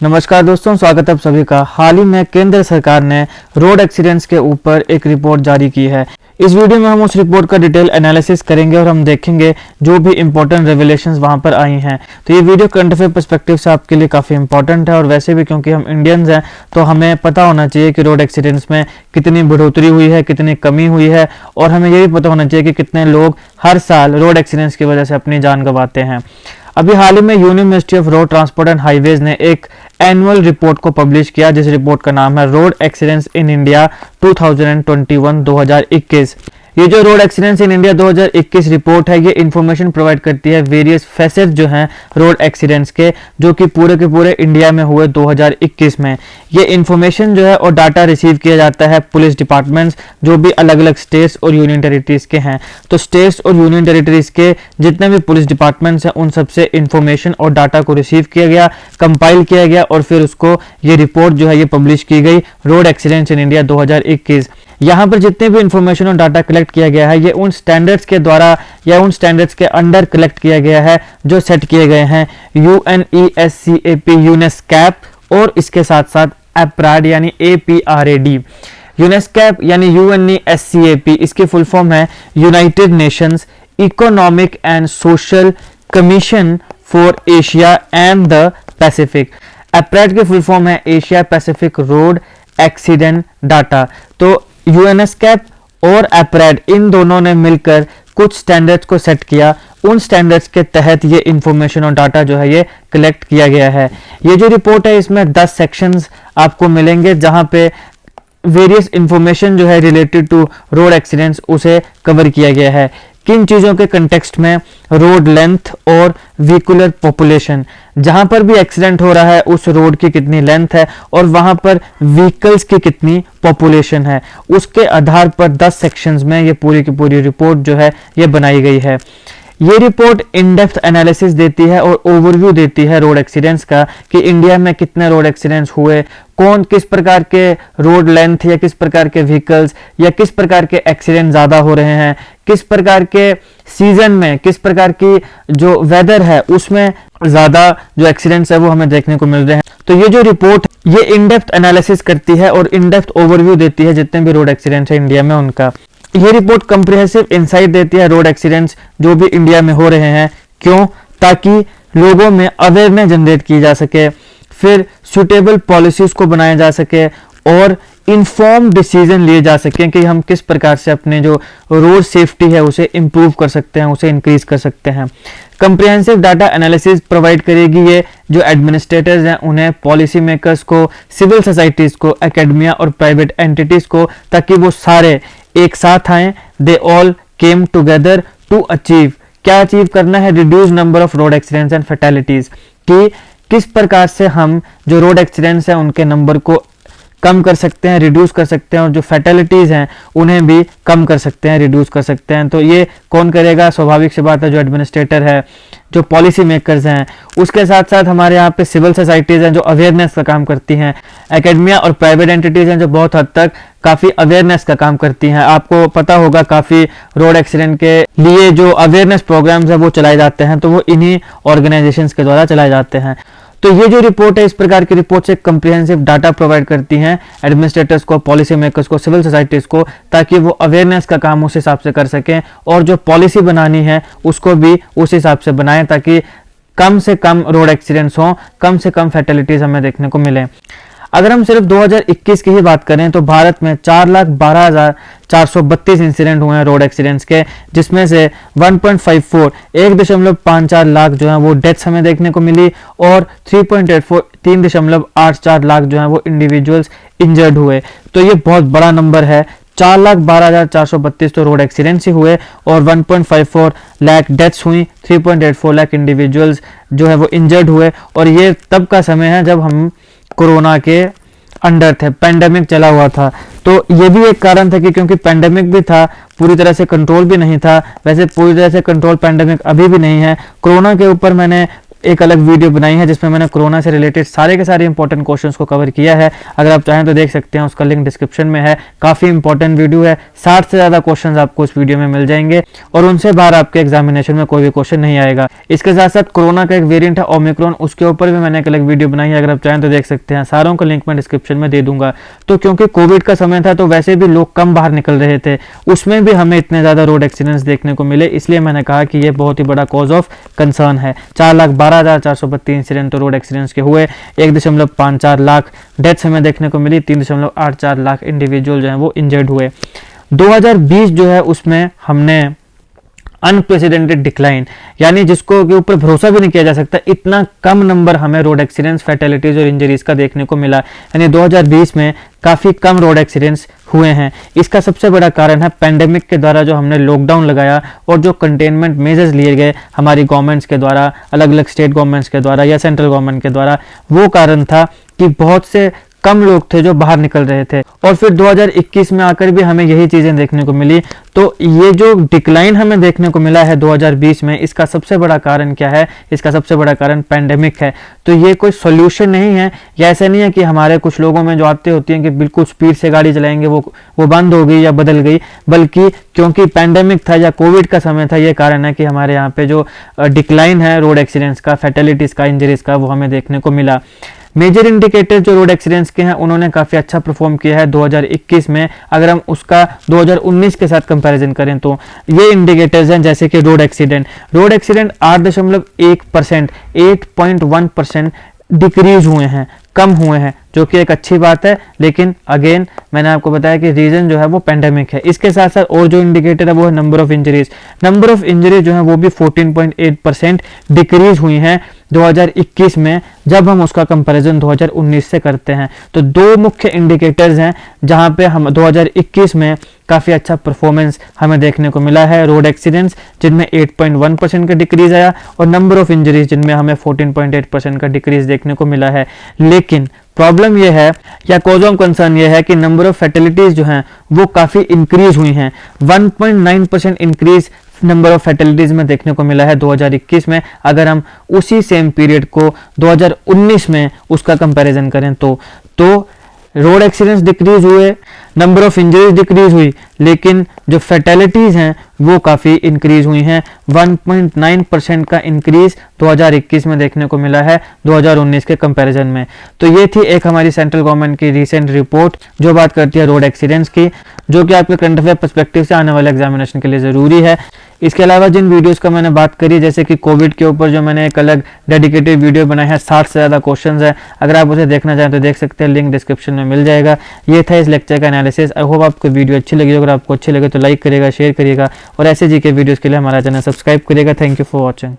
नमस्कार दोस्तों, स्वागत है आप सभी का। हाल ही में केंद्र सरकार ने रोड एक्सीडेंट्स के ऊपर एक रिपोर्ट जारी की है। इस वीडियो में हम उस रिपोर्ट का डिटेल एनालिसिस करेंगे और हम देखेंगे जो भी इंपॉर्टेंट रेवलेशंस वहां पर आई हैं। तो ये वीडियो करंट अफेयर पर्सपेक्टिव से आपके लिए काफ़ी इंपॉर्टेंट है और वैसे भी क्योंकि हम इंडियंस हैं तो हमें पता होना चाहिए कि रोड एक्सीडेंट्स में कितनी बढ़ोतरी हुई है, कितनी कमी हुई है, और हमें ये भी पता होना चाहिए कि कितने लोग हर साल रोड एक्सीडेंट्स की वजह से अपनी जान गंवाते हैं। अभी हाल ही में union ministry of road transport and highways ने एक एनुअल रिपोर्ट को पब्लिश किया, जिस रिपोर्ट का नाम है रोड एक्सीडेंट्स इन इंडिया 2021-2021। ये जो road accidents in India 2021 report है, ये इंफॉर्मेशन प्रोवाइड करती है वेरियस फैसेट जो हैं रोड एक्सीडेंट्स के पूरे इंडिया में हुए 2021 में। ये इंफॉर्मेशन जो है और डाटा रिसीव किया जाता है पुलिस डिपार्टमेंट्स जो भी अलग अलग स्टेट्स और यूनियन टेरिटरीज के हैं। तो स्टेट्स और यूनियन टेरिटरीज के जितने भी पुलिस डिपार्टमेंट्स हैं उन सबसे इंफॉर्मेशन और डाटा को रिसीव किया गया, कंपाइल किया गया और फिर उसको ये रिपोर्ट जो है ये पब्लिश की गई, रोड एक्सीडेंट्स इन इंडिया 2021। यहाँ पर जितने भी इंफॉर्मेशन और डाटा कलेक्ट किया गया है ये उन स्टैंडर्ड्स के द्वारा या उन स्टैंडर्ड्स के अंडर कलेक्ट किया गया है जो सेट किए गए हैं UNESCAP यूनेस्कैप और इसके साथ साथ एप्राड यानी APRAD। यूनेस्कैप यानी UNESCAP इसकी फुल फॉर्म है United Nations Economic and Social Commission for Asia and the Pacific. APRAD की फुल फॉर्म है Asia Pacific road accident data. तो यूएनएसकैप और एप्राड इन दोनों ने मिलकर कुछ स्टैंडर्ड्स को सेट किया। उन स्टैंडर्ड्स के तहत ये इंफॉर्मेशन और डाटा जो है ये कलेक्ट किया गया है। ये जो रिपोर्ट है इसमें 10 सेक्शंस आपको मिलेंगे जहां पे वेरियस इंफॉर्मेशन जो है रिलेटेड टू रोड एक्सीडेंट्स उसे कवर किया गया है। किन चीज़ों के कंटेक्स्ट में? रोड लेंथ और व्हीकुलर पॉपुलेशन। जहां पर भी एक्सीडेंट हो रहा है उस रोड की कितनी लेंथ है और वहां पर व्हीकल्स की कितनी पॉपुलेशन है, उसके आधार पर 10 सेक्शंस में ये पूरी की पूरी रिपोर्ट जो है ये बनाई गई है। ये रिपोर्ट इन डेप्थ एनालिसिस देती है और ओवरव्यू देती है रोड एक्सीडेंट्स का कि इंडिया में कितने रोड एक्सीडेंट्स हुए, कौन किस प्रकार के रोड लेंथ या किस प्रकार के व्हीकल्स या किस प्रकार के एक्सीडेंट ज़्यादा हो रहे हैं, किस प्रकार के सीजन में, किस प्रकार की जो वेदर है उसमें ज़्यादा जो एक्सीडेंट्स है वो हमें देखने को मिल रहे हैं। तो ये जो रिपोर्ट ये इन डेप्थ एनालिसिस करती है और इन डेप्थ ओवरव्यू देती है जितने भी रोड एक्सीडेंट्स है इंडिया में उनका। ये रिपोर्ट कंप्रिहेंसिव इंसाइट देती है रोड एक्सीडेंट्स जो भी इंडिया में हो रहे हैं। क्यों? ताकि लोगों में अवेयरनेस जनरेट की जा सके, फिर सुटेबल पॉलिसीज को बनाया जा सके और इन्फॉर्म डिसीजन लिए जा सके कि हम किस प्रकार से अपने जो रोड सेफ्टी है उसे इंप्रूव कर सकते हैं, उसे इंक्रीज कर सकते हैं। कंप्रिहेंसिव डाटा एनालिसिस प्रोवाइड करेगी ये जो एडमिनिस्ट्रेटर्स हैं उन्हें, पॉलिसी मेकर्स को, सिविल सोसाइटीज को, एकेडमिया और प्राइवेट एंटिटीज को, ताकि वो सारे एक साथ आए। They all came together to achieve, क्या अचीव करना है? Reduce number of road accidents and fatalities, कि किस प्रकार से हम जो रोड एक्सीडेंट्स हैं उनके नंबर को कम कर सकते हैं, रिड्यूस कर सकते हैं और जो फैटेलिटीज हैं उन्हें भी कम कर सकते हैं, रिड्यूस कर सकते हैं। तो ये कौन करेगा? स्वाभाविक सी बात है जो एडमिनिस्ट्रेटर है, जो पॉलिसी मेकर्स हैं। उसके साथ साथ हमारे यहाँ पे सिविल सोसाइटीज हैं जो अवेयरनेस का काम करती हैं, एकेडमिया और प्राइवेट एंटिटीज हैं जो बहुत हद तक काफ़ी अवेयरनेस का काम करती हैं। आपको पता होगा काफ़ी रोड एक्सीडेंट के लिए जो अवेयरनेस प्रोग्राम्स हैं वो चलाए जाते हैं, तो वो इन्हीं ऑर्गेनाइजेशंस के द्वारा चलाए जाते हैं। तो ये जो रिपोर्ट है इस प्रकार की रिपोर्ट से कंप्रिहेंसिव डाटा प्रोवाइड करती हैं एडमिनिस्ट्रेटर्स को, पॉलिसी मेकर्स को, सिविल सोसाइटीज को, ताकि वो अवेयरनेस का काम उस हिसाब से कर सकें और जो पॉलिसी बनानी है उसको भी उस हिसाब से बनाएं ताकि कम से कम रोड एक्सीडेंट्स हों, कम से कम फैटेलिटीज हमें देखने को मिले। अगर हम सिर्फ 2021 की ही बात करें तो भारत में 4,12,432 इंसिडेंट हुए हैं रोड एक्सीडेंट्स के, जिसमें से 1.54 लाख जो है वो डेथ्स हमें देखने को मिली और 3.84 लाख जो है वो इंडिविजुअल्स इंजर्ड हुए। तो ये बहुत बड़ा नंबर है। 4,12,432 तो रोड एक्सीडेंट्स ही हुए और 1.54 लाख डेथ्स हुई, 3.84 लाख इंडिविजुअल्स जो है वो इंजर्ड हुए। और ये तब का समय है जब हम कोरोना के अंडर थे, पेंडेमिक चला हुआ था। तो ये भी एक कारण था कि क्योंकि पेंडेमिक भी था, पूरी तरह से कंट्रोल भी नहीं था। वैसे पूरी तरह से कंट्रोल पेंडेमिक अभी भी नहीं है। कोरोना के ऊपर मैंने एक अलग वीडियो बनाई है जिसमें मैंने कोरोना से रिलेटेड सारे के सारे इंपॉर्टेंट क्वेश्चंस को कवर किया है। अगर आप चाहें तो देख सकते हैं, उसका लिंक डिस्क्रिप्शन में है। काफ़ी इंपॉर्टेंट वीडियो है, 60 से ज़्यादा क्वेश्चंस आपको उस वीडियो में मिल जाएंगे और उनसे बाहर आपके एग्जामिनेशन में कोई भी क्वेश्चन नहीं आएगा। इसके साथ साथ कोरोना का एक वेरिएंट है ओमिक्रॉन, उसके ऊपर भी मैंने एक अलग वीडियो बनाई है। अगर आप चाहें तो देख सकते हैं, सारों का लिंक मैं डिस्क्रिप्शन में दे दूंगा। तो क्योंकि कोविड का समय था तो वैसे भी लोग कम बाहर निकल रहे थे, उसमें भी हमें इतने ज़्यादा रोड एक्सीडेंट्स देखने को मिले, इसलिए मैंने कहा कि ये बहुत ही बड़ा कॉज ऑफ कंसर्न है। 4,12,432 इंसिडेंट रोड एक्सीडेंट्स के हुए, 1.54 लाख डेथ्स हमें देखने को मिली, 3.84 लाख इंडिविजुअल जो है वो इंजर्ड हुए। 2020 जो है उसमें हमने अनप्रेसिडेंटेड डिक्लाइन, यानी जिसको के ऊपर भरोसा भी नहीं किया जा सकता, इतना कम नंबर हमें रोड एक्सीडेंट्स, फैटेलिटीज और इंजरीज का देखने को मिला। यानी 2020 में काफ़ी कम रोड एक्सीडेंट्स हुए हैं। इसका सबसे बड़ा कारण है पैंडेमिक के द्वारा जो हमने लॉकडाउन लगाया और जो कंटेनमेंट मेजर्स लिए गए हमारी गवर्नमेंट्स के द्वारा, अलग अलग स्टेट गवर्नमेंट्स के द्वारा या सेंट्रल गवर्नमेंट के द्वारा। वो कारण था कि बहुत से कम लोग थे जो बाहर निकल रहे थे और फिर 2021 में आकर भी हमें यही चीज़ें देखने को मिली। तो ये जो डिक्लाइन हमें देखने को मिला है 2020 में, इसका सबसे बड़ा कारण क्या है? इसका सबसे बड़ा कारण पैंडेमिक है। तो ये कोई सॉल्यूशन नहीं है, या ऐसा नहीं है कि हमारे कुछ लोगों में जो आदतें होती हैं कि बिल्कुल स्पीड से गाड़ी चलाएंगे वो बंद हो गई या बदल गई, बल्कि क्योंकि पैंडेमिक था या कोविड का समय था, ये कारण है कि हमारे यहाँ पे जो डिक्लाइन है रोड एक्सीडेंट्स का, फैटेलिटीज़ का, इंजरीज का, वो हमें देखने को मिला। मेजर इंडिकेटर जो रोड एक्सीडेंट्स के हैं उन्होंने काफ़ी अच्छा परफॉर्म किया है 2021 में। अगर हम उसका 2019 के साथ कंपैरिजन करें तो ये इंडिकेटर्स हैं, जैसे कि रोड एक्सीडेंट 8.1%, 8.1% डिक्रीज हुए हैं, कम हुए हैं, जो कि एक अच्छी बात है। लेकिन अगेन मैंने आपको बताया कि रीजन जो है वो पेंडेमिक है। इसके साथ साथ और जो इंडिकेटर है वो है number of injuries. Number of injuries जो है वो भी 14.8% डिक्रीज हुई हैं 2021 में, जब हम उसका कंपैरिजन 2019 से करते हैं। तो दो मुख्य इंडिकेटर्स हैं जहां पे हम 2021 में काफ़ी अच्छा परफॉर्मेंस हमें देखने को मिला है। रोड एक्सीडेंट्स जिनमें 8.1% का डिक्रीज आया और नंबर ऑफ इंजरीज जिनमें हमें 14.8% का डिक्रीज देखने को मिला है। लेकिन प्रॉब्लम यह है या कॉज ऑफ कंसर्न यह है कि नंबर ऑफ फैटेलिटीज जो हैं वो काफ़ी इंक्रीज हुई हैं। 1.9% इंक्रीज नंबर ऑफ फैटेलिटीज में देखने को मिला है 2021 में। अगर हम उसी सेम पीरियड को 2019 में उसका कंपैरिजन करें तो रोड एक्सीडेंट्स डिक्रीज हुए, नंबर ऑफ इंजरीज डिक्रीज हुई, लेकिन जो फैटेलिटीज हैं वो काफ़ी इंक्रीज हुई हैं। 1.9% का इंक्रीज 2021 में देखने को मिला है 2019 के कंपैरिजन में। तो ये थी एक हमारी सेंट्रल गवर्नमेंट की रीसेंट रिपोर्ट जो बात करती है रोड एक्सीडेंट्स की, जो कि आपके करंट अफेयर पर्सपेक्टिव से आने वाले एग्जामिनेशन के लिए ज़रूरी है। इसके अलावा जिन वीडियोस का मैंने बात करी, जैसे कि कोविड के ऊपर जो मैंने एक अलग डेडिकेटेड वीडियो बनाया है, 60 से ज़्यादा क्वेश्चंस है, अगर आप उसे देखना चाहें तो देख सकते हैं, लिंक डिस्क्रिप्शन में मिल जाएगा। ये था इस लेक्चर का एनालिसिस। आई होप आपको वीडियो अच्छी लगी। अगर आपको अच्छी लगे तो लाइक करिएगा, शेयर करिएगा और ऐसे जी के वीडियोज़ के लिए हमारा चैनल सब्सक्राइब करिएगा। Thank you for watching.